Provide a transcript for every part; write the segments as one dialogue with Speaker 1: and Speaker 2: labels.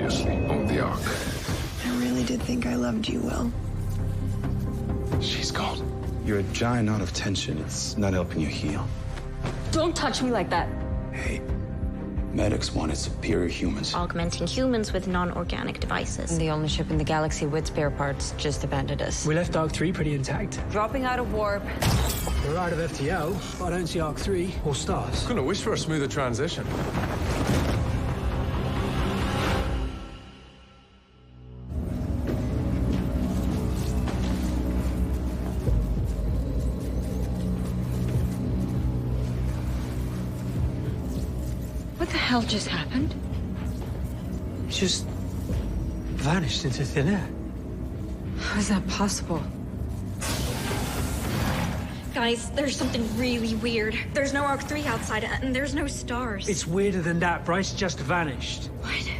Speaker 1: previously on the Ark.
Speaker 2: I really did think I loved you, Will.
Speaker 1: She's gone.
Speaker 3: You're a giant out of tension. It's not helping you heal.
Speaker 4: Don't touch me like that.
Speaker 3: Hey, medics wanted superior humans.
Speaker 5: Augmenting humans with non-organic devices.
Speaker 6: The only ship in the galaxy with spare parts just abandoned us.
Speaker 7: We left Arc 3 pretty intact.
Speaker 6: Dropping out of warp.
Speaker 7: We're out of FTL, but I don't see Arc 3 or stars.
Speaker 1: Couldn't wish for a smoother transition.
Speaker 6: What the hell just happened?
Speaker 7: It just vanished into thin air.
Speaker 6: How is that possible?
Speaker 4: Guys, there's something really weird. There's no Arc 3 outside, and there's no stars.
Speaker 7: It's weirder than that. Bryce just vanished.
Speaker 4: What?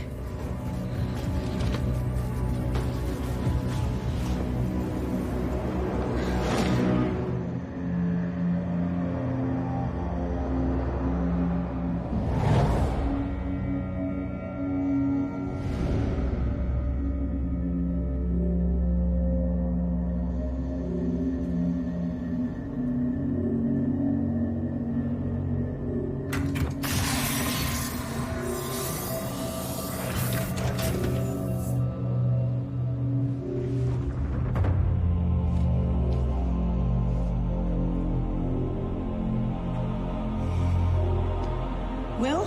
Speaker 2: Will?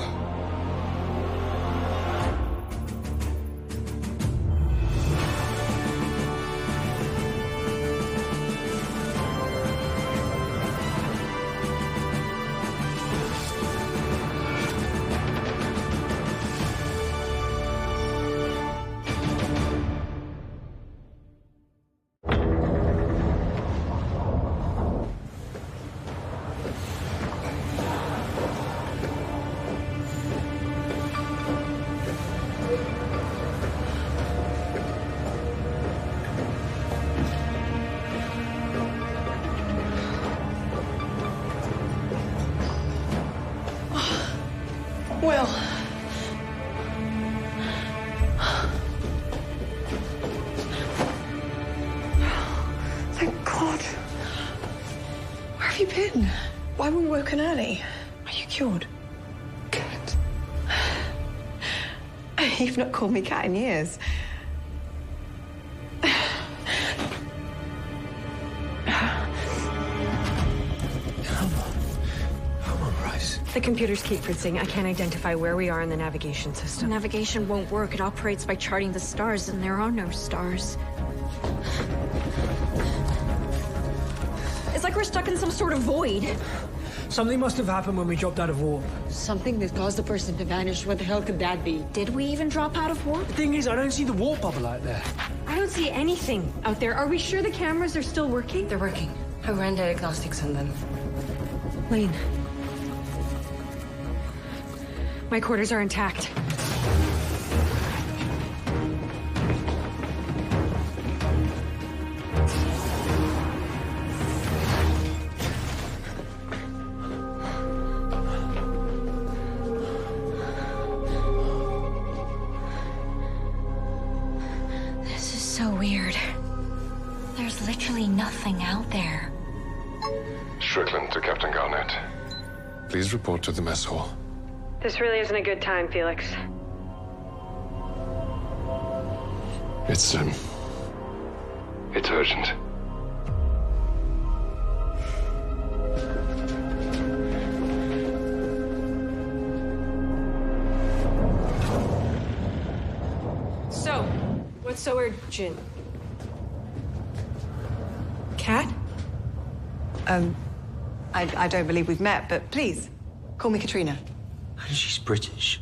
Speaker 2: Will. Thank God. Where have you been? Why were we woken early? Are you cured?
Speaker 7: Cat.
Speaker 2: You've not called me Cat in years.
Speaker 7: Come on, Bryce.
Speaker 6: The computers keep fritzing. I can't identify where we are in the navigation system.
Speaker 4: Navigation won't work. It operates by charting the stars, and there are no stars. It's like we're stuck in some sort of void.
Speaker 7: Something must have happened when we dropped out of warp.
Speaker 8: Something that caused the person to vanish. What the hell could that be?
Speaker 4: Did we even drop out of warp?
Speaker 7: The thing is, I don't see the warp bubble out there.
Speaker 6: I don't see anything out there. Are we sure the cameras are still working?
Speaker 8: They're working. I ran diagnostics on them.
Speaker 6: Lane. My quarters are intact.
Speaker 5: This is so weird. There's literally nothing out there.
Speaker 1: Strickland to Captain Garnett. Please report to the mess hall.
Speaker 6: This really isn't a good time, Felix.
Speaker 1: It's urgent.
Speaker 6: So, what's so urgent? Cat?
Speaker 2: I don't believe we've met, but please, call me Katrina.
Speaker 7: And she's British.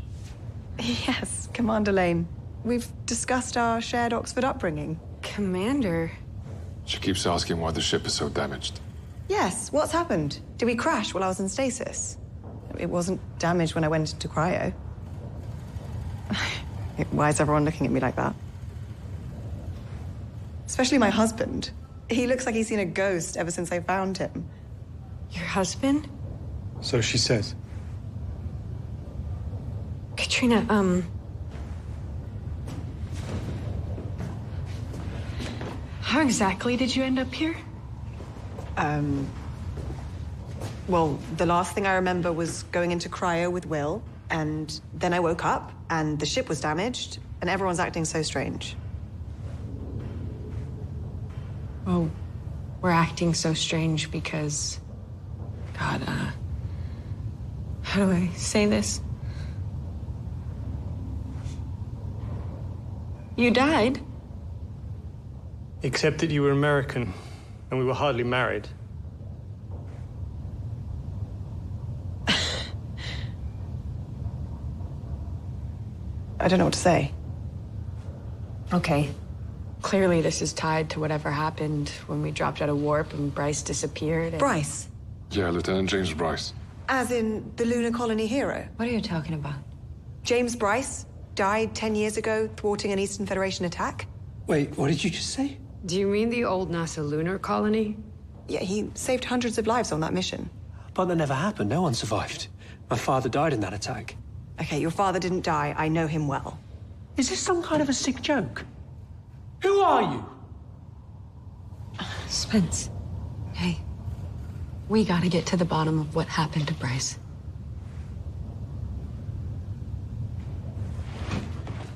Speaker 2: Yes, Commander Lane. We've discussed our shared Oxford upbringing.
Speaker 6: Commander?
Speaker 1: She keeps asking why the ship is so damaged.
Speaker 2: Yes, what's happened? Did we crash while I was in stasis? It wasn't damaged when I went into cryo. Why is everyone looking at me like that? Especially my husband. He looks like he's seen a ghost ever since I found him.
Speaker 6: Your husband?
Speaker 7: So she says.
Speaker 6: Katrina,
Speaker 2: How exactly did you end up here?
Speaker 9: Well, the last thing I remember was going into cryo with Will, and then I woke up, and the ship was damaged, and everyone's acting so strange.
Speaker 6: Well, we're acting so strange because... God, how do I say this? You died.
Speaker 7: Except that you were American, and we were hardly married.
Speaker 9: I don't know what to say.
Speaker 6: Okay. Clearly this is tied to whatever happened when we dropped out of warp and Bryce disappeared.
Speaker 9: Bryce?
Speaker 1: Yeah, Lieutenant James Bryce.
Speaker 9: As in the Lunar Colony hero?
Speaker 6: What are you talking about?
Speaker 9: James Bryce died 10 years ago thwarting an Eastern Federation attack?
Speaker 7: Wait, what did you just say?
Speaker 6: Do you mean the old NASA lunar colony?
Speaker 9: Yeah, he saved hundreds of lives on that mission.
Speaker 7: But that never happened. No one survived. My father died in that attack.
Speaker 9: Okay, your father didn't die. I know him well.
Speaker 7: Is this some kind of a sick joke? Who are you?
Speaker 6: Spence. Hey. We gotta get to the bottom of what happened to Bryce.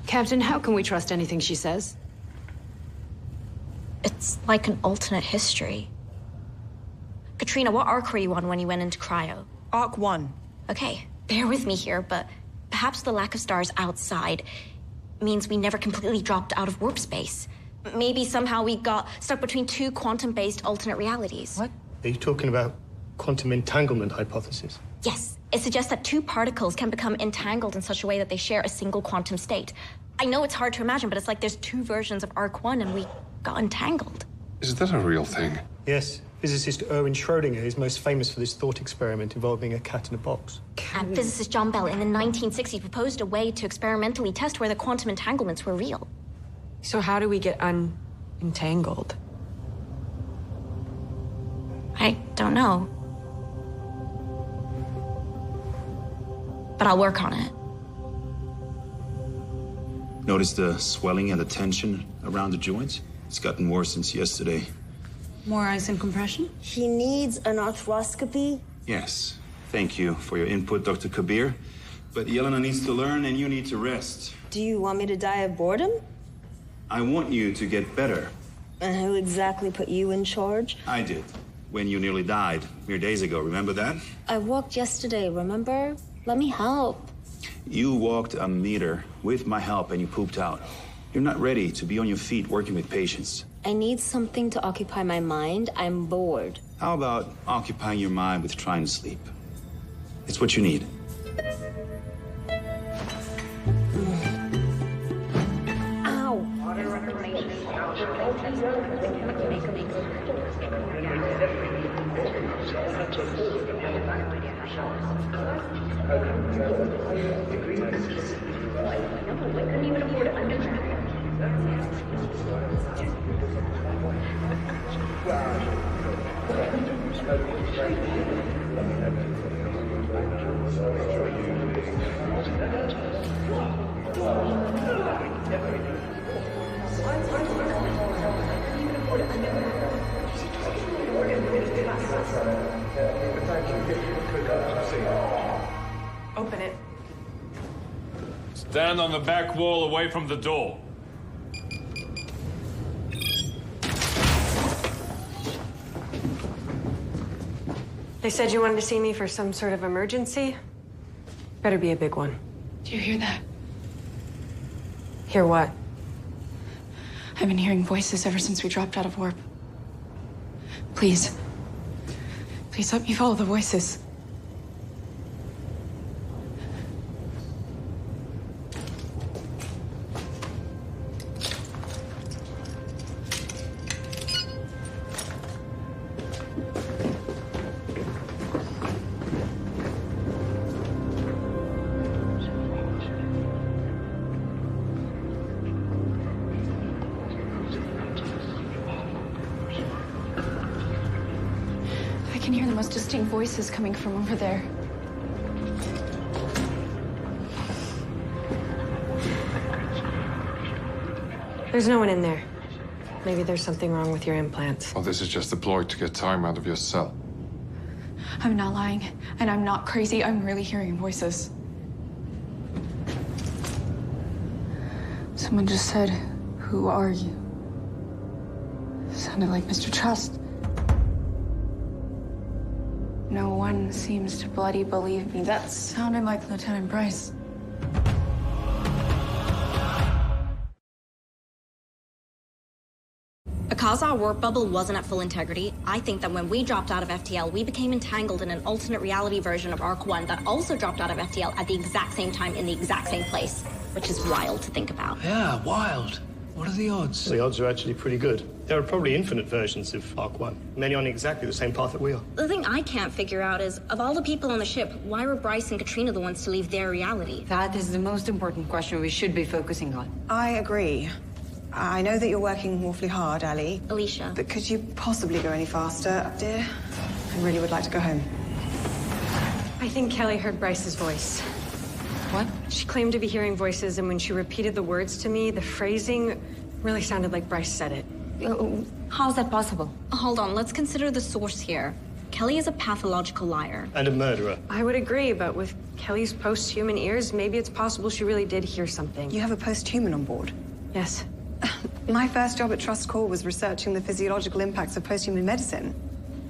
Speaker 6: Captain, how can we trust anything she says?
Speaker 5: It's like an alternate history. Katrina, what arc were you on when you went into cryo?
Speaker 9: Arc 1.
Speaker 5: Okay, bear with me here, but perhaps the lack of stars outside means we never completely dropped out of warp space. Maybe somehow we got stuck between two quantum-based alternate realities.
Speaker 6: What?
Speaker 7: Are you talking about quantum entanglement hypothesis?
Speaker 5: Yes, it suggests that two particles can become entangled in such a way that they share a single quantum state. I know it's hard to imagine, but it's like there's two versions of Arc 1 and we got entangled.
Speaker 1: Is that a real thing?
Speaker 7: Yes. Physicist Erwin Schrödinger is most famous for this thought experiment involving a cat in a box.
Speaker 5: And physicist John Bell in the 1960s proposed a way to experimentally test whether quantum entanglements were real.
Speaker 6: So how do we get unentangled?
Speaker 5: I don't know. But I'll work on it.
Speaker 3: Notice the swelling and the tension around the joints? It's gotten worse since yesterday.
Speaker 8: More ice and compression?
Speaker 10: She needs an arthroscopy.
Speaker 3: Yes. Thank you for your input, Dr. Kabir. But Yelena needs to learn and you need to rest.
Speaker 10: Do you want me to die of boredom?
Speaker 3: I want you to get better.
Speaker 10: And who exactly put you in charge?
Speaker 3: I did. When you nearly died, mere days ago. Remember that?
Speaker 10: I walked yesterday, remember? Let me help.
Speaker 3: You walked a meter with my help and you pooped out. You're not ready to be on your feet working with patients.
Speaker 10: I need something to occupy my mind. I'm bored.
Speaker 3: How about occupying your mind with trying to sleep? It's what you need.
Speaker 10: Ow!
Speaker 9: Open it.
Speaker 11: Stand on the back wall away from the door.
Speaker 6: They said you wanted to see me for some sort of emergency. Better be a big one.
Speaker 2: Do you hear that?
Speaker 6: Hear what?
Speaker 2: I've been hearing voices ever since we dropped out of warp. Please. Please help me follow the voices. I can hear the most distinct voices coming from over there.
Speaker 6: There's no one in there. Maybe there's something wrong with your implants.
Speaker 1: Or this is just a ploy to get time out of your cell.
Speaker 2: I'm not lying, and I'm not crazy. I'm really hearing voices. Someone just said, "Who are you?" Sounded like Mr. Trust. No one seems to bloody believe me. That sounded like Lieutenant Bryce.
Speaker 5: Because our warp bubble wasn't at full integrity, I think that when we dropped out of FTL, we became entangled in an alternate reality version of Arc 1 that also dropped out of FTL at the exact same time in the exact same place, which is wild to think about.
Speaker 12: Yeah, wild. What are the odds?
Speaker 7: The odds are actually pretty good. There are probably infinite versions of Arc 1, many on exactly the same path that we are.
Speaker 5: The thing I can't figure out is, of all the people on the ship, why were Bryce and Katrina the ones to leave their reality?
Speaker 8: That is the most important question we should be focusing on.
Speaker 9: I agree. I know that you're working awfully hard, Ali.
Speaker 5: Alicia.
Speaker 9: But could you possibly go any faster, dear? I really would like to go home.
Speaker 6: I think Kelly heard Bryce's voice.
Speaker 9: What?
Speaker 6: She claimed to be hearing voices, and when she repeated the words to me, the phrasing really sounded like Bryce said it.
Speaker 8: How's that possible?
Speaker 5: Hold on, let's consider the source here. Kelly is a pathological liar.
Speaker 7: And a murderer.
Speaker 6: I would agree, but with Kelly's post-human ears, maybe it's possible she really did hear something.
Speaker 9: You have a post-human on board?
Speaker 6: Yes.
Speaker 9: My first job at Trust Corps was researching the physiological impacts of post-human medicine.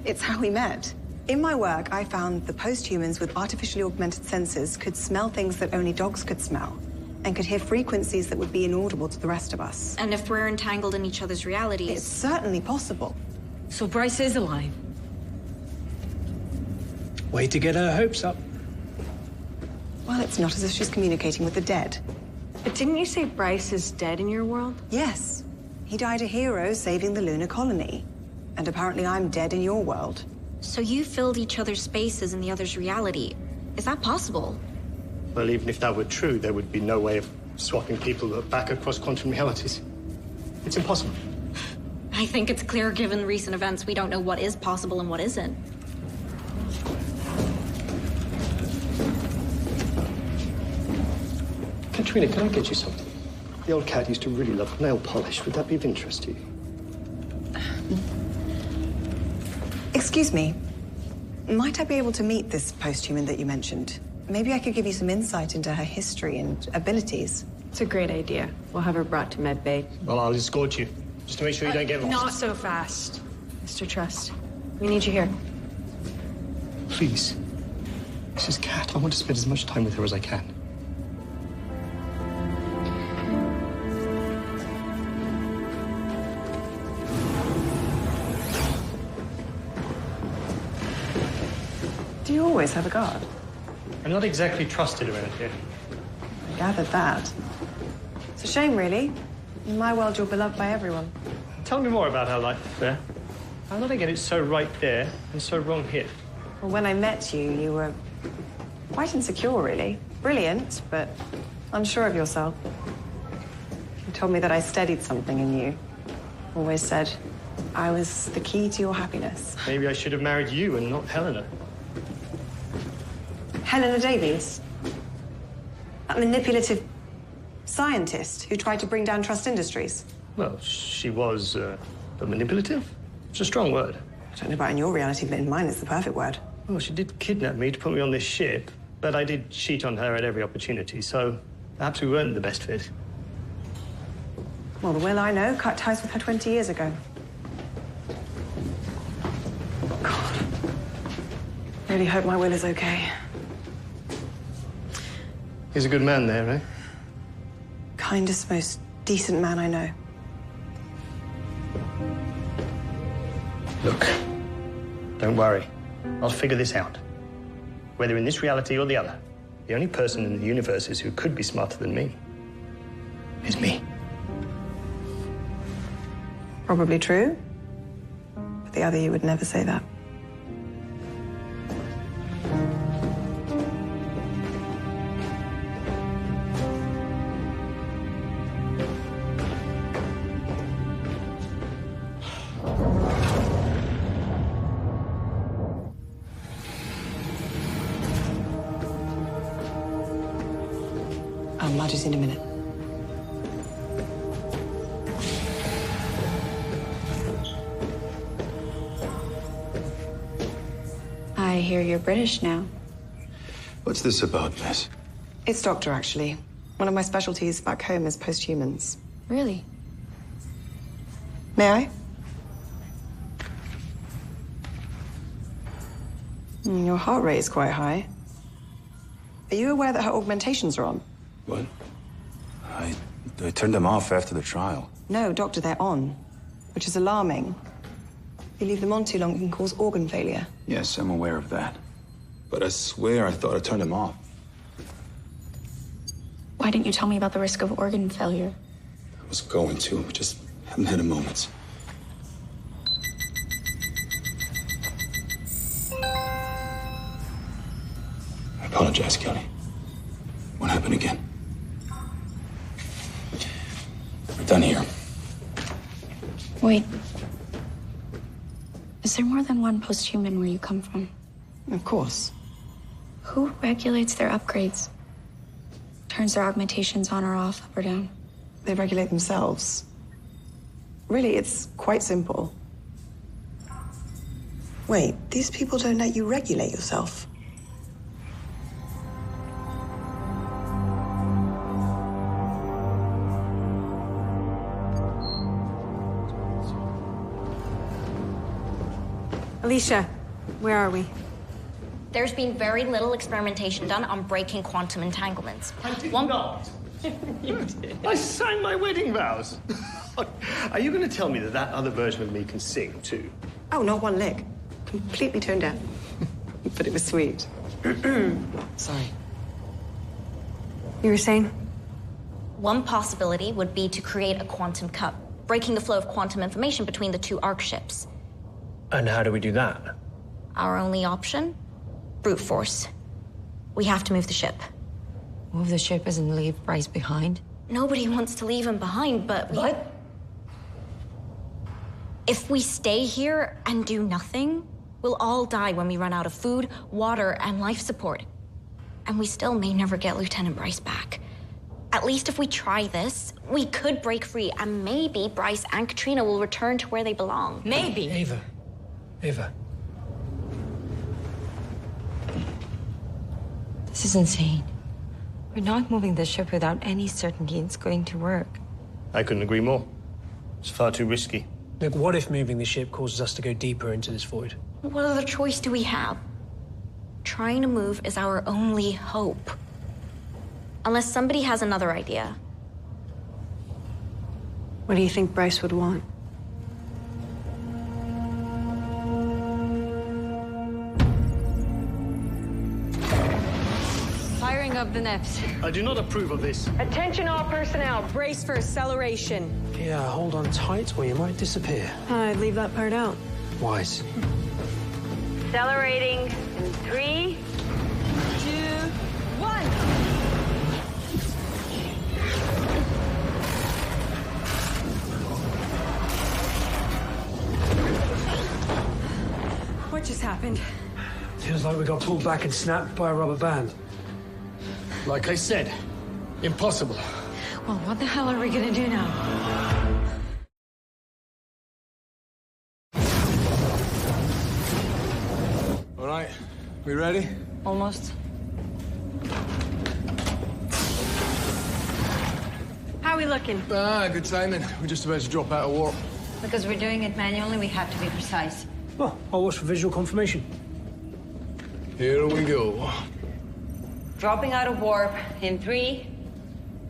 Speaker 9: It's how we met. In my work, I found the post-humans with artificially augmented senses could smell things that only dogs could smell, and could hear frequencies that would be inaudible to the rest of us.
Speaker 5: And if we're entangled in each other's realities...
Speaker 9: It's certainly possible.
Speaker 8: So Bryce is alive.
Speaker 12: Way to get her hopes up.
Speaker 9: Well, it's not as if she's communicating with the dead.
Speaker 6: But didn't you say Bryce is dead in your world?
Speaker 9: Yes. He died a hero saving the lunar colony. And apparently I'm dead in your world.
Speaker 5: So you filled each other's spaces in the other's reality. Is that possible?
Speaker 7: Well, even if that were true, there would be no way of swapping people back across quantum realities. It's impossible.
Speaker 5: I think it's clear, given recent events, we don't know what is possible and what isn't.
Speaker 7: Katrina, can I get you something? The old cat used to really love nail polish. Would that be of interest to you?
Speaker 9: Excuse me. Might I be able to meet this post-human that you mentioned? Maybe I could give you some insight into her history and abilities.
Speaker 6: It's a great idea. We'll have her brought to Med Bay.
Speaker 7: Well, I'll escort you, just to make sure you don't get lost.
Speaker 6: Not so fast, Mr. Trust. We need you here.
Speaker 7: Please. Mrs. Cat, I want to spend as much time with her as I can.
Speaker 9: Do you always have a guard?
Speaker 7: I'm not exactly trusted around here.
Speaker 9: I gathered that. It's a shame, really. In my world, you're beloved by everyone.
Speaker 7: Tell me more about her life there. How did I get it so right there and so wrong here?
Speaker 9: Well, when I met you, you were quite insecure, really. Brilliant, but unsure of yourself. You told me that I steadied something in you. Always said I was the key to your happiness.
Speaker 7: Maybe I should have married you and not Helena.
Speaker 9: Helena Davies? That manipulative scientist who tried to bring down Trust Industries?
Speaker 7: Well, she was, but manipulative? It's a strong word.
Speaker 9: I don't know about in your reality, but in mine it's the perfect word.
Speaker 7: Well, she did kidnap me to put me on this ship, but I did cheat on her at every opportunity, so perhaps we weren't the best fit.
Speaker 9: Well, the Will I know cut ties with her 20 years ago. God. Really hope my Will is okay.
Speaker 7: He's a good man there, eh?
Speaker 9: Kindest, most decent man I know.
Speaker 7: Look, don't worry. I'll figure this out. Whether in this reality or the other, the only person in the universe who could be smarter than me is me.
Speaker 9: Probably true. But the other you would never say that. I'll just in a minute.
Speaker 2: hear you're British now.
Speaker 3: What's this about, miss?
Speaker 9: It's Doctor, actually. One of my specialties back home is posthumans.
Speaker 2: Really?
Speaker 9: May I? Your heart rate is quite high. Are you aware that her augmentations are on?
Speaker 3: What? I turned them off after the trial.
Speaker 9: No, Doctor, they're on, which is alarming. If you leave them on too long, it can cause organ failure.
Speaker 3: Yes, I'm aware of that. But I swear I thought I turned them off.
Speaker 2: Why didn't you tell me about the risk of organ failure?
Speaker 3: I was going to, just haven't had a moment. I apologize, Kelly. What happened again? We're done here.
Speaker 2: Wait. Is there more than one posthuman where you come from?
Speaker 9: Of course.
Speaker 2: Who regulates their upgrades? Turns their augmentations on or off, up or down?
Speaker 9: They regulate themselves. Really, it's quite simple. Wait, these people don't let you regulate yourself?
Speaker 6: Alicia, where are we?
Speaker 5: There's been very little experimentation done on breaking quantum entanglements.
Speaker 7: I did not. You did. I sang my wedding vows. Are you going to tell me that that other version of me can sing, too?
Speaker 9: Oh, not one lick. Completely tone deaf. But it was sweet. Sorry.
Speaker 6: You were saying?
Speaker 5: One possibility would be to create a quantum cup, breaking the flow of quantum information between the two arc ships.
Speaker 12: And how do we do that?
Speaker 5: Our only option? Brute force. We have to move the ship.
Speaker 6: Move the ship as in leave Bryce behind?
Speaker 5: Nobody wants to leave him behind, but
Speaker 6: What?
Speaker 5: If we stay here and do nothing, we'll all die when we run out of food, water, and life support. And we still may never get Lieutenant Bryce back. At least if we try this, we could break free, and maybe Bryce and Katrina will return to where they belong.
Speaker 6: Maybe.
Speaker 12: Ava.
Speaker 6: This is insane. We're not moving the ship without any certainty it's going to work.
Speaker 7: I couldn't agree more. It's far too risky.
Speaker 12: Look, what if moving the ship causes us to go deeper into this void?
Speaker 5: What other choice do we have? Trying to move is our only hope. Unless somebody has another idea.
Speaker 6: What do you think Bryce would want? Firing of the nets.
Speaker 7: I do not approve of this.
Speaker 8: Attention all personnel, brace for acceleration.
Speaker 12: Yeah, hold on tight or you might disappear.
Speaker 6: I'd leave that part out.
Speaker 12: Wise.
Speaker 8: Accelerating in 3, 2, 1. What just happened?
Speaker 12: Feels like we got pulled back and snapped by a rubber band.
Speaker 11: Like I said, impossible.
Speaker 6: Well, what the hell are we gonna do now?
Speaker 11: All right, we ready?
Speaker 6: Almost. How are we looking?
Speaker 11: Good timing. We're just about to drop out of warp.
Speaker 13: Because we're doing it manually, we have to be precise.
Speaker 12: Well, I'll watch for visual confirmation.
Speaker 11: Here we go.
Speaker 13: Dropping out of warp in 3,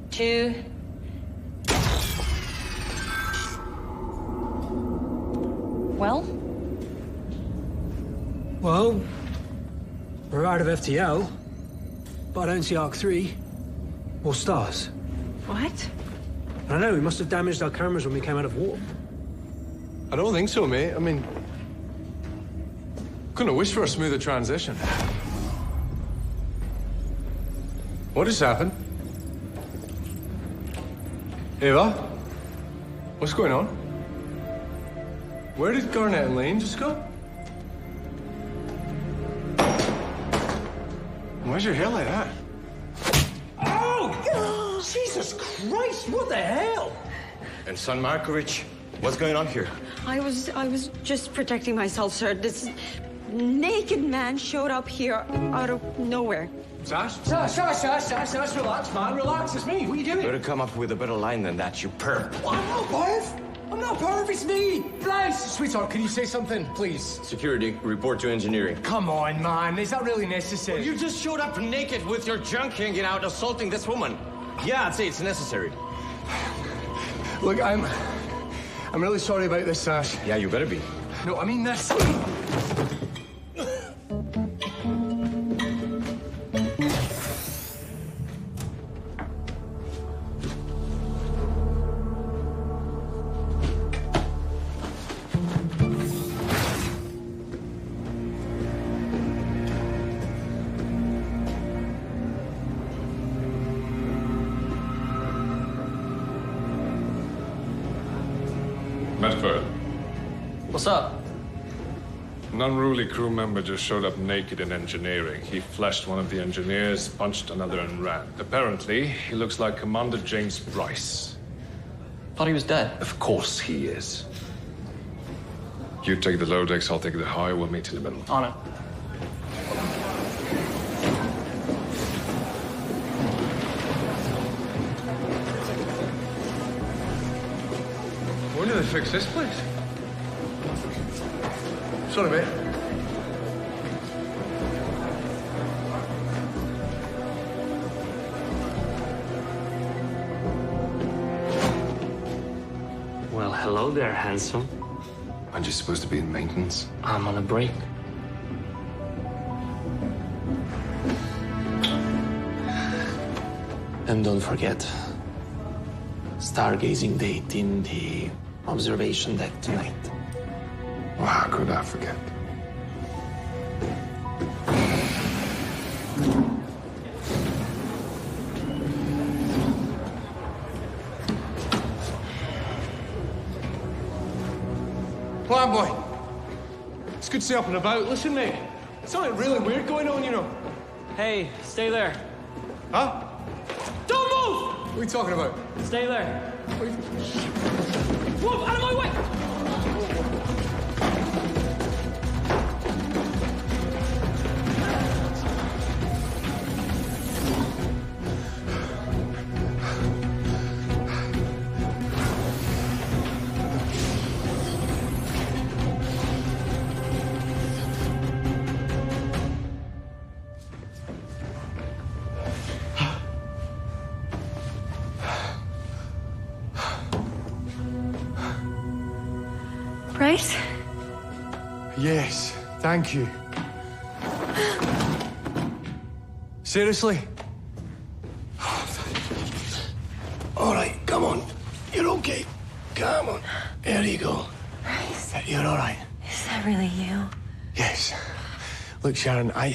Speaker 13: 2... Well?
Speaker 12: Well, we're out of FTL, but I don't see Arc 3 or stars.
Speaker 6: What?
Speaker 12: I know, we must have damaged our cameras when we came out of warp.
Speaker 11: I don't think so, mate. I mean, couldn't have wished for a smoother transition. What has happened? Ava? What's going on? Where did Garnet and Lane just go? Why's your hair like that?
Speaker 7: Oh! Jesus Christ, what the hell?
Speaker 14: And Son Markovich, what's going on here?
Speaker 6: I was just protecting myself, sir.
Speaker 8: naked man showed up here out of nowhere.
Speaker 11: Sash, relax, man, relax. It's me. What are you doing?
Speaker 14: Better come up with a better line than that, you perp.
Speaker 11: I'm not perv. I'm not perv. It's me. Bryce. Sweetheart, can you say something, please?
Speaker 14: Security, report to engineering.
Speaker 11: Come on, man. Is that really necessary?
Speaker 14: Well, you just showed up naked with your junk hanging out, assaulting this woman. Yeah, I'd say it's necessary.
Speaker 11: Look, I'm really sorry about this, Sash.
Speaker 14: Yeah, you better be.
Speaker 11: No, I mean this.
Speaker 1: Medford.
Speaker 15: What's up?
Speaker 1: An unruly crew member just showed up naked in engineering. He flashed one of the engineers, punched another, and ran. Apparently, he looks like Commander James Bryce.
Speaker 15: Thought he was dead.
Speaker 1: Of course he is. You take the low decks, I'll take the high. We'll meet in the middle.
Speaker 15: On it.
Speaker 11: When do they fix this place? Sorry, mate.
Speaker 15: Well, hello there, handsome.
Speaker 1: Aren't you supposed to be in maintenance?
Speaker 15: I'm on a break. And don't forget, stargazing date in the observation deck tonight.
Speaker 1: Well, how could I forget?
Speaker 11: Plan boy. It's good to see you up and about. Listen, mate. Something really weird going on, you know.
Speaker 15: Hey, stay there.
Speaker 11: Huh? Don't move! What are you talking about?
Speaker 15: Stay there.
Speaker 11: Move out of my way!
Speaker 6: Bryce?
Speaker 11: Yes, thank you. Seriously?
Speaker 14: All right, come on. You're okay. Come on. There you go.
Speaker 6: Bryce?
Speaker 14: You're all right.
Speaker 6: Is that really you?
Speaker 11: Yes. Look, Sharon, I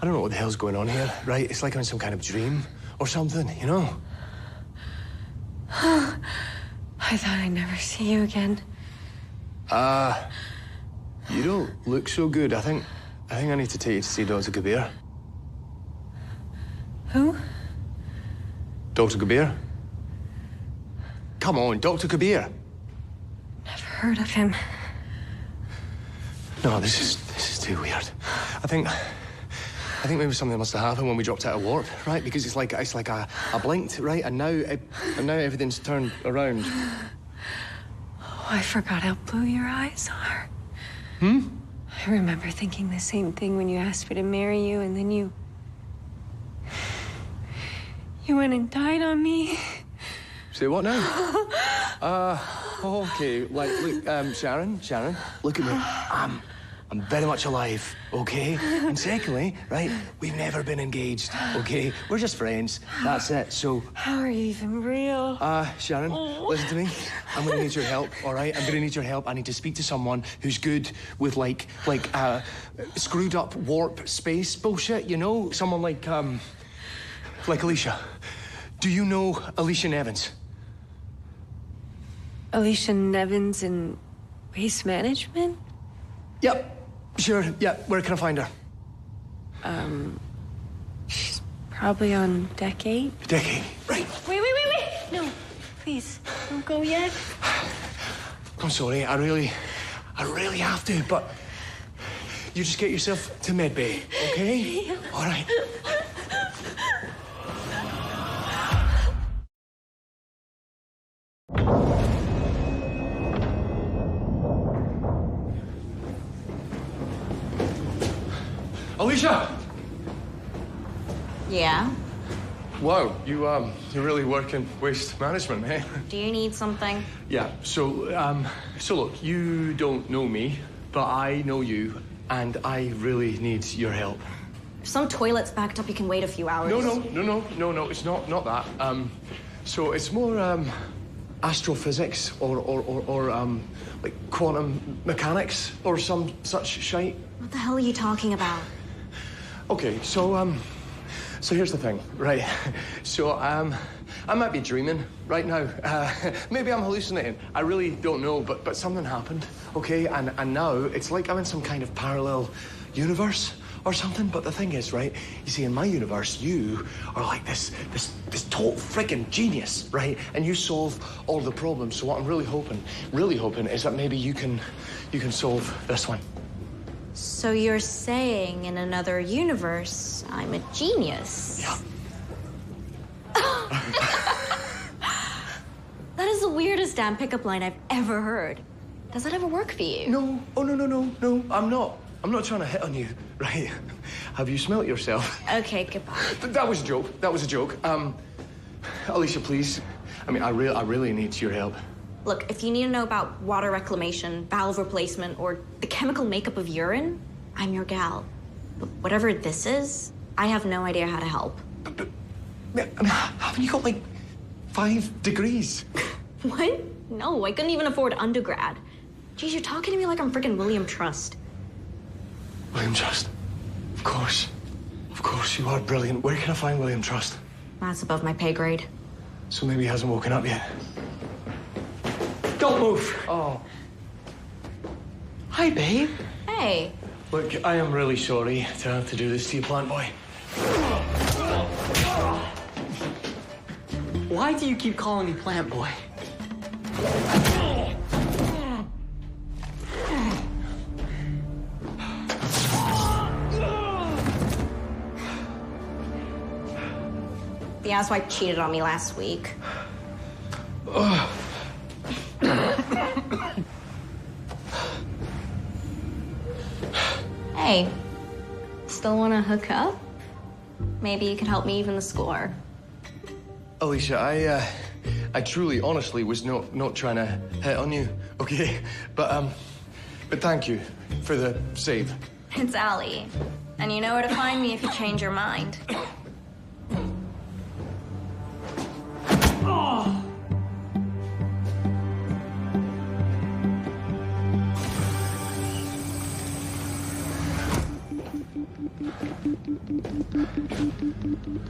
Speaker 11: don't know what the hell's going on here, right? It's like I'm in some kind of dream or something, you know?
Speaker 6: I thought I'd never see you again.
Speaker 11: You don't look so good. I think I need to take you to see Dr. Kabir.
Speaker 6: Who?
Speaker 11: Dr. Kabir? Come on, Dr. Kabir.
Speaker 6: Never heard of him.
Speaker 11: No, this is too weird. I think maybe something must have happened when we dropped out of warp, right? Because it's like I blinked, right? And now everything's turned around.
Speaker 6: Oh, I forgot how blue your eyes are.
Speaker 11: Hmm?
Speaker 6: I remember thinking the same thing when you asked me to marry you, and then you went and died on me.
Speaker 11: Say what now? Okay. Like, look, Sharon, look at me. I'm very much alive, okay? And secondly, right, we've never been engaged, okay? We're just friends. That's it. So.
Speaker 6: How are you even real?
Speaker 11: Sharon, listen to me. I'm gonna need your help, all right? I'm gonna need your help. I need to speak to someone who's good with like screwed up warp space bullshit, you know? Someone like Alicia. Do you know Alicia Nevins?
Speaker 6: Alicia Nevins in waste management?
Speaker 11: Yep. Sure, yeah. Where can I find her?
Speaker 6: She's probably on deck 8.
Speaker 11: Deck 8, right.
Speaker 6: Wait. No, please, don't go yet.
Speaker 11: I'm sorry, I really have to, but You just get yourself to medbay, okay?
Speaker 5: Yeah.
Speaker 11: All right. Alicia!
Speaker 5: Yeah?
Speaker 11: Wow, you really work in waste management, eh?
Speaker 5: Do you need something?
Speaker 11: Yeah, so look, you don't know me, but I know you, and I really need your help.
Speaker 5: If some toilet's backed up, you can wait a few hours.
Speaker 11: No, it's not that. So it's more, astrophysics or like quantum mechanics or some such shite.
Speaker 5: What the hell are you talking about?
Speaker 11: Okay, so here's the thing, right? So, I might be dreaming right now. Maybe I'm hallucinating. I really don't know, but something happened, okay? And now it's like I'm in some kind of parallel universe or something. But the thing is, right? You see, in my universe, you are like this total freaking genius, right? And you solve all the problems. So what I'm really hoping is that maybe you can solve this one.
Speaker 5: So you're saying in another universe, I'm a genius?
Speaker 11: Yeah.
Speaker 5: That is the weirdest damn pickup line I've ever heard. Does that ever work for you?
Speaker 11: No. Oh, no, I'm not. I'm not trying to hit on you, right? Have you smelt yourself?
Speaker 5: Okay, goodbye.
Speaker 11: That was a joke. Alicia, please. I mean, I really need your help.
Speaker 5: Look, if you need to know about water reclamation, valve replacement, or the chemical makeup of urine, I'm your gal. But whatever this is, I have no idea how to help.
Speaker 11: But I mean, haven't you got, like, 5 degrees?
Speaker 5: What? No, I couldn't even afford undergrad. Geez, you're talking to me like I'm freaking William Trust.
Speaker 11: William Trust? Of course, you are brilliant. Where can I find William Trust?
Speaker 5: That's above my pay grade.
Speaker 11: So maybe he hasn't woken up yet. Don't move! Oh. Hi, babe.
Speaker 5: Hey.
Speaker 11: Look, I am really sorry to have to do this to you, plant boy.
Speaker 16: Why do you keep calling me plant boy?
Speaker 5: The asswipe cheated on me last week. Hey, still want to hook up? Maybe you could help me even the score.
Speaker 11: Alicia, I truly, honestly was not trying to hit on you, okay? But thank you for the save.
Speaker 5: It's Allie, and you know where to find me if you change your mind.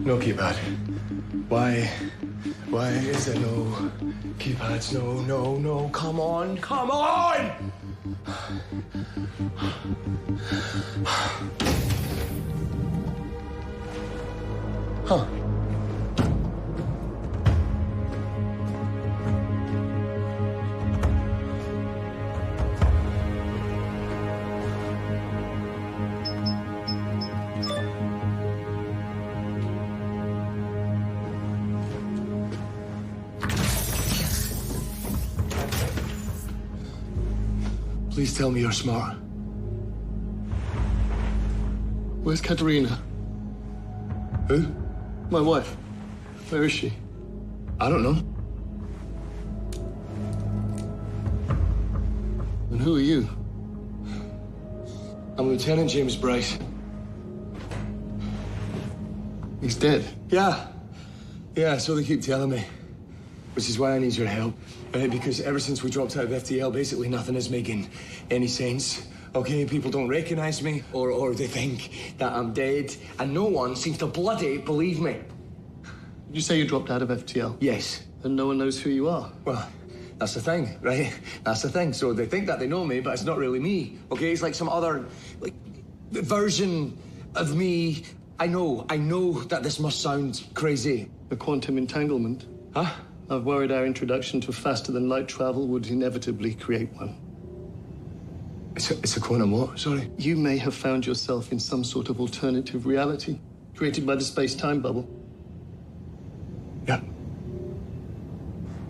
Speaker 11: No keypad. Why is there no keypads? No, come on! Huh. Please tell me you're smart.
Speaker 14: Where's Katerina?
Speaker 11: Who?
Speaker 14: My wife. Where is she?
Speaker 11: I don't know.
Speaker 14: And who are you?
Speaker 11: I'm Lieutenant James Bryce.
Speaker 14: He's dead.
Speaker 11: Yeah, so they keep telling me. Which is why I need your help. Right? Because ever since we dropped out of FTL, basically nothing is making any sense. Okay, people don't recognize me, or they think that I'm dead, and no one seems to bloody believe me.
Speaker 14: Did you say you dropped out of FTL?
Speaker 11: Yes.
Speaker 14: And no one knows who you are?
Speaker 11: Well, that's the thing, right? That's the thing. So they think that they know me, but it's not really me. Okay, it's like some other, like, version of me. I know that this must sound crazy.
Speaker 14: A quantum entanglement?
Speaker 11: Huh?
Speaker 14: I've worried our introduction to faster-than-light travel would inevitably create one. It's a quantum what? Sorry?
Speaker 7: You may have found yourself in some sort of alternative reality created by the space-time bubble.
Speaker 14: Yeah.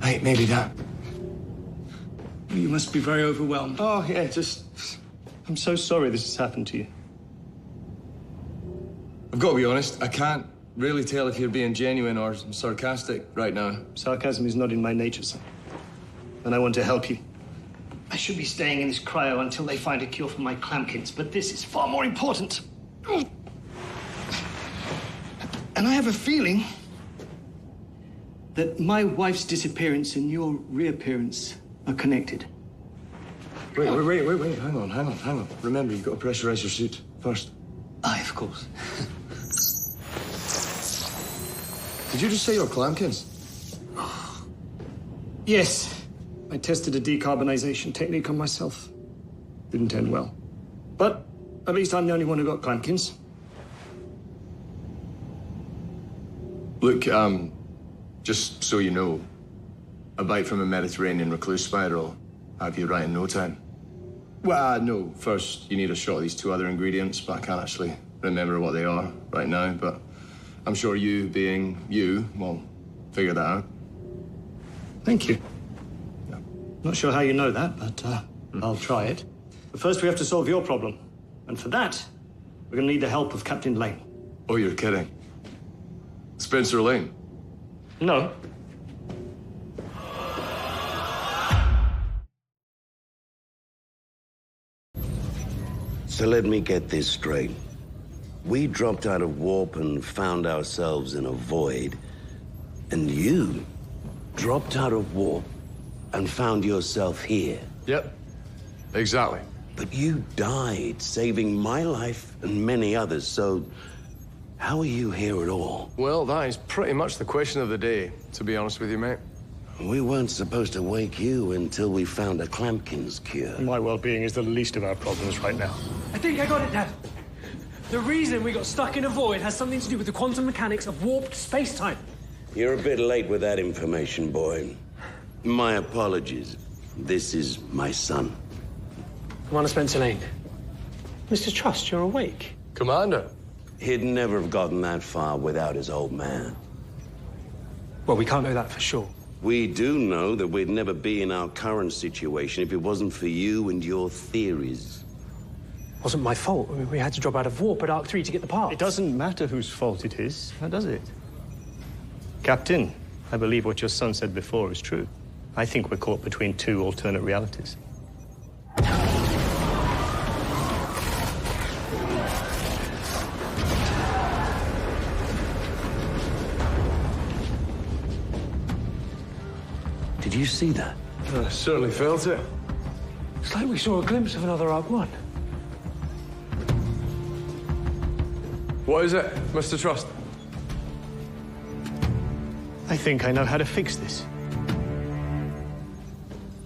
Speaker 14: Hey, maybe that.
Speaker 12: You must be very overwhelmed.
Speaker 7: Oh, yeah, I'm so sorry this has happened to you.
Speaker 14: I've got to be honest, I can't really tell if you're being genuine or sarcastic right now.
Speaker 7: Sarcasm is not in my nature, son. And I want to help you. I should be staying in this cryo until they find a cure for my clampkins, but this is far more important. And I have a feeling that my wife's disappearance and your reappearance are connected.
Speaker 14: Wait. Hang on. Remember, you've got to pressurize your suit first.
Speaker 7: Aye, of course.
Speaker 14: Did you just say your clampkins?
Speaker 7: Yes. I tested a decarbonization technique on myself. Didn't end well. But at least I'm the only one who got clampkins.
Speaker 14: Look, just so you know, a bite from a Mediterranean recluse spider will have you right in no time. Well, no, first you need a shot of these two other ingredients, but I can't actually remember what they are right now, but I'm sure you, being you, will figure that out.
Speaker 7: Thank you. Not sure how you know that, but I'll try it. But first we have to solve your problem. And for that, we're going to need the help of Captain Lane.
Speaker 14: Oh, you're kidding. Spencer Lane?
Speaker 7: No.
Speaker 17: So let me get this straight. We dropped out of warp and found ourselves in a void. And you dropped out of warp and found yourself here.
Speaker 14: Yep, exactly.
Speaker 17: But you died, saving my life and many others, so how are you here at all?
Speaker 14: Well, that is pretty much the question of the day, to be honest with you, mate.
Speaker 17: We weren't supposed to wake you until we found a Clampkins cure.
Speaker 7: My well-being is the least of our problems right now.
Speaker 12: I think I got it, Dad. The reason we got stuck in a void has something to do with the quantum mechanics of warped space-time.
Speaker 17: You're a bit late with that information, boy. My apologies. This is my son.
Speaker 12: Commander Spencer Lane. Mr. Trust, you're awake.
Speaker 14: Commander.
Speaker 17: He'd never have gotten that far without his old man.
Speaker 12: Well, we can't know that for sure.
Speaker 17: We do know that we'd never be in our current situation if it wasn't for you and your theories.
Speaker 12: It wasn't my fault. I mean, we had to drop out of warp at Arc 3 to get the parts.
Speaker 7: It doesn't matter whose fault it is, now does it? Captain, I believe what your son said before is true. I think we're caught between two alternate realities.
Speaker 17: Did you see that?
Speaker 14: I certainly felt it.
Speaker 12: It's like we saw a glimpse of another Arc 1.
Speaker 14: What is it, Mr. Trust?
Speaker 7: I think I know how to fix this.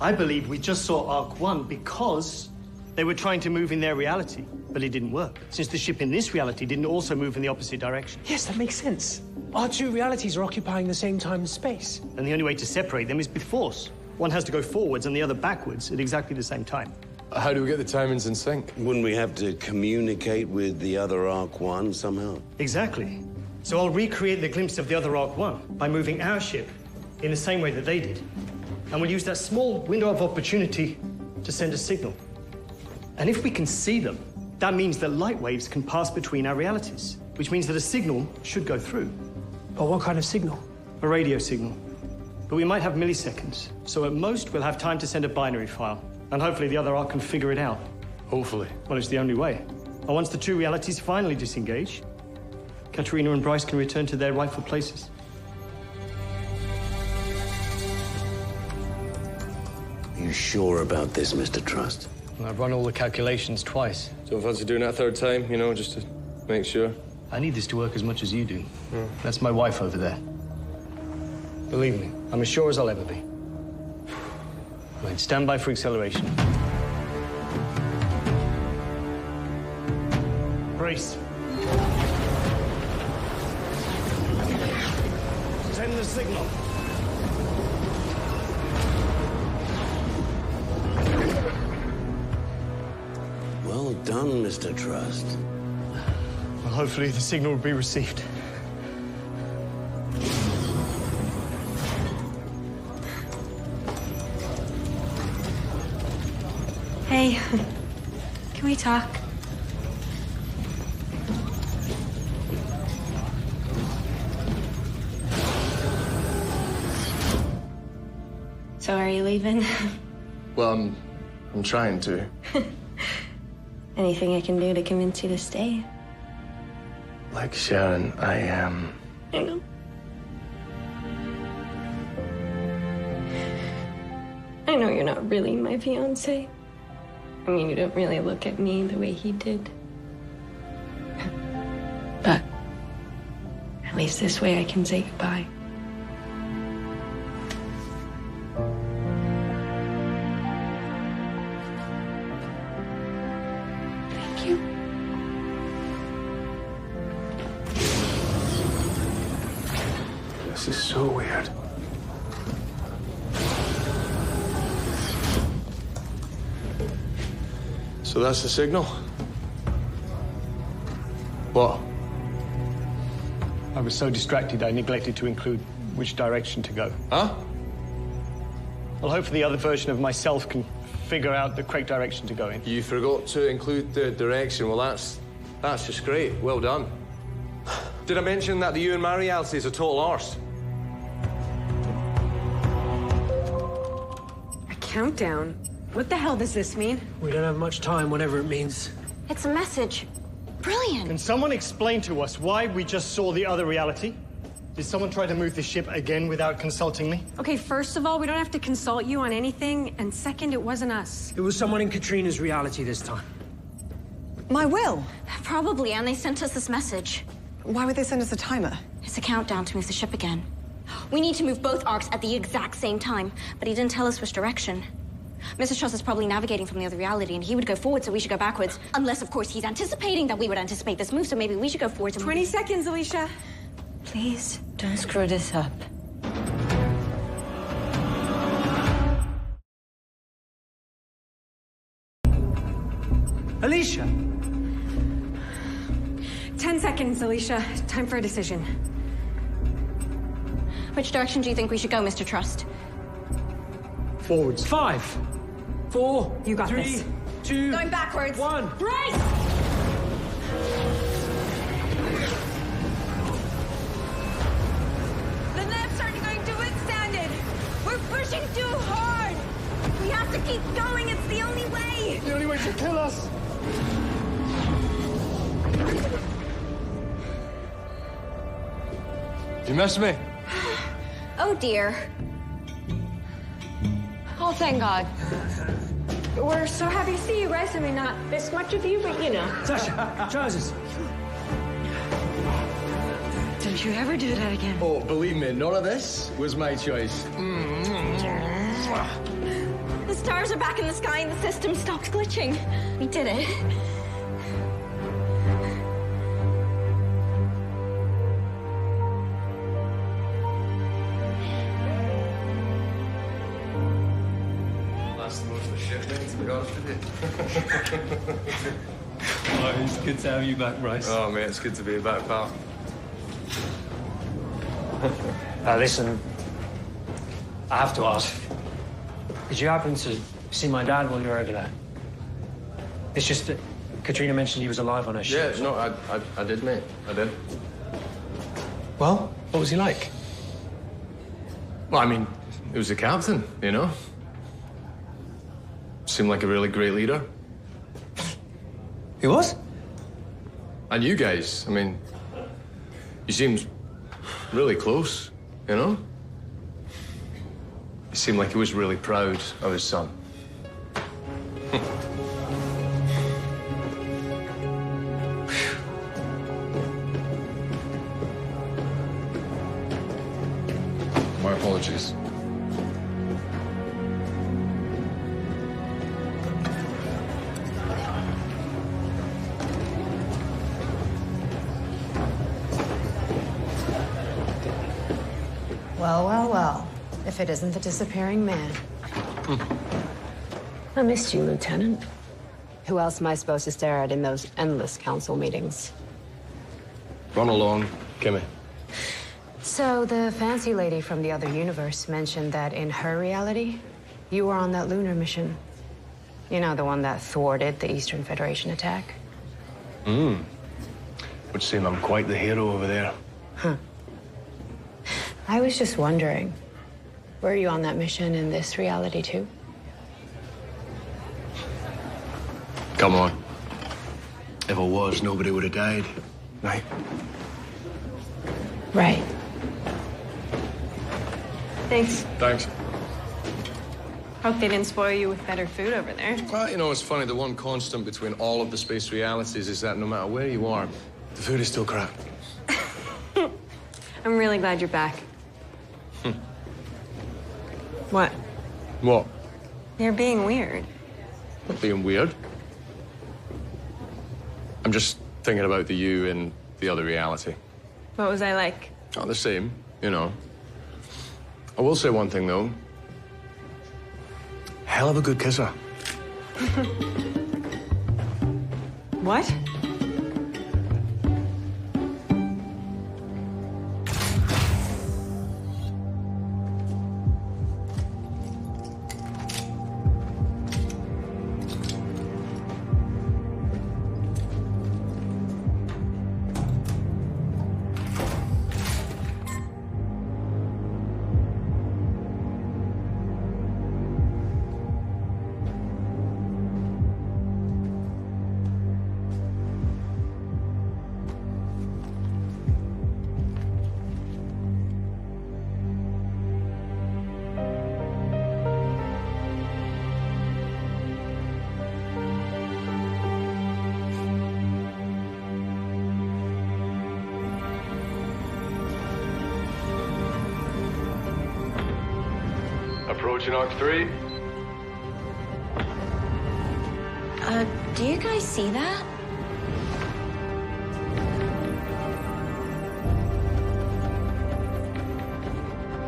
Speaker 7: I believe we just saw Arc 1 because they were trying to move in their reality, but it didn't work, since the ship in this reality didn't also move in the opposite direction.
Speaker 12: Yes, that makes sense. Our two realities are occupying the same time and space.
Speaker 7: And the only way to separate them is with force. One has to go forwards and the other backwards at exactly the same time.
Speaker 14: How do we get the timings in sync?
Speaker 17: Wouldn't we have to communicate with the other Arc 1 somehow?
Speaker 7: Exactly. So I'll recreate the glimpse of the other Arc 1 by moving our ship in the same way that they did. And we'll use that small window of opportunity to send a signal. And if we can see them, that means that light waves can pass between our realities, which means that a signal should go through.
Speaker 12: But what kind of signal?
Speaker 7: A radio signal. But we might have milliseconds, so at most we'll have time to send a binary file. And hopefully the other Arc can figure it out.
Speaker 14: Hopefully.
Speaker 7: Well, it's the only way. And once the two realities finally disengage, Katerina and Bryce can return to their rightful places.
Speaker 17: Are you sure about this, Mr. Trust?
Speaker 7: I've run all the calculations twice.
Speaker 14: Don't fancy doing it a third time, you know, just to make sure?
Speaker 7: I need this to work as much as you do. That's my wife over there. Believe me, I'm as sure as I'll ever be. Right, stand by for acceleration. Brace. Send the signal.
Speaker 17: Well done, Mr. Trust.
Speaker 7: Well, hopefully the signal will be received.
Speaker 6: Hey, can we talk? So are you leaving?
Speaker 14: Well, I'm trying to.
Speaker 6: Anything I can do to convince you to stay?
Speaker 14: Like Sharon, I am.
Speaker 6: I know. I know you're not really my fiancé. I mean, you don't really look at me the way he did. But at least this way I can say goodbye. Thank you.
Speaker 14: This is so weird. So that's the signal? What?
Speaker 7: I was so distracted I neglected to include which direction to go.
Speaker 14: Huh?
Speaker 7: Well, hopefully the other version of myself can figure out the correct direction to go in.
Speaker 14: You forgot to include the direction. Well, that's just great. Well done. Did I mention that the you and my reality is a total arse?
Speaker 6: A countdown? What the hell does this mean?
Speaker 12: We don't have much time, whatever it means.
Speaker 5: It's a message. Brilliant.
Speaker 7: Can someone explain to us why we just saw the other reality? Did someone try to move the ship again without consulting me?
Speaker 6: Okay, first of all, we don't have to consult you on anything. And second, it wasn't us.
Speaker 12: It was someone in Katrina's reality this time.
Speaker 9: My will?
Speaker 5: Probably, and they sent us this message.
Speaker 9: Why would they send us a timer?
Speaker 5: It's a countdown to move the ship again. We need to move both arcs at the exact same time, but he didn't tell us which direction. Mr. Truss is probably navigating from the other reality, and he would go forward, so we should go backwards. Unless, of course, he's anticipating that we would anticipate this move, so maybe we should go forward.
Speaker 6: 20 seconds, Alicia.
Speaker 10: Please, don't screw this up.
Speaker 12: Alicia!
Speaker 6: 10 seconds, Alicia. Time for a decision.
Speaker 5: Which direction do you think we should go, Mr. Trust?
Speaker 7: Forwards.
Speaker 12: 5, 4,
Speaker 6: you got
Speaker 12: 3,
Speaker 6: this.
Speaker 12: 2,
Speaker 5: Going backwards.
Speaker 12: 1.
Speaker 6: Brace!
Speaker 5: The lefts aren't going to withstand it. We're pushing too hard. We have to keep going. It's the only way.
Speaker 14: The only way to kill us. You miss me?
Speaker 5: Oh, dear.
Speaker 6: Oh, thank God. We're so happy to see you guys. I mean, not this much of you, but you know.
Speaker 12: Sasha, trousers.
Speaker 10: Don't you ever do that again.
Speaker 14: Oh, believe me, none of this was my choice.
Speaker 5: The stars are back in the sky and the system stopped glitching. We did it.
Speaker 14: That's the most of the shit thing, to be honest with you.
Speaker 15: Oh, it's good to have you back, Bryce.
Speaker 14: Oh, mate, it's good to be back, pal.
Speaker 12: Listen, I have to ask. Did you happen to see my dad while you were over there? It's just that Katrina mentioned he was alive on her ship.
Speaker 14: Yeah, no, I did, mate. I did.
Speaker 12: Well, what was he like?
Speaker 14: Well, I mean, he was the captain, you know? Seemed like a really great leader.
Speaker 12: He was?
Speaker 14: And you guys, I mean, you seemed really close, you know? He seemed like he was really proud of his son.
Speaker 1: My apologies.
Speaker 18: Well, well, well. If it isn't the disappearing man.
Speaker 6: I missed you, Lieutenant. Who else am I supposed to stare at in those endless council meetings?
Speaker 14: Run along, Kimmy.
Speaker 6: So the fancy lady from the other universe mentioned that in her reality, you were on that lunar mission. You know, the one that thwarted the Eastern Federation attack?
Speaker 11: Would seem I'm quite the hero over there.
Speaker 6: Huh. I was just wondering, were you on that mission in this reality too?
Speaker 11: Come on. If I was, nobody would have died. Right?
Speaker 6: Right.
Speaker 13: Thanks.
Speaker 14: Thanks.
Speaker 13: Hope they didn't spoil you with better food over there.
Speaker 14: Well, you know, it's funny. The one constant between all of the space realities is that no matter where you are, the food is still crap.
Speaker 13: I'm really glad you're back. What?
Speaker 14: What?
Speaker 13: You're being weird.
Speaker 14: Not being weird. I'm just thinking about the you in the other reality.
Speaker 13: What was I like?
Speaker 14: Oh, the same, you know. I will say one thing, though.
Speaker 11: Hell of a good kisser.
Speaker 13: What?
Speaker 14: Approaching Arc 3.
Speaker 5: Do you guys see that?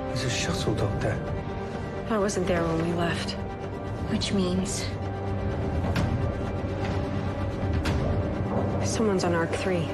Speaker 16: There's a shuttle, Doctor.
Speaker 13: I wasn't there when we left.
Speaker 5: Which means...
Speaker 13: Someone's on Arc 3.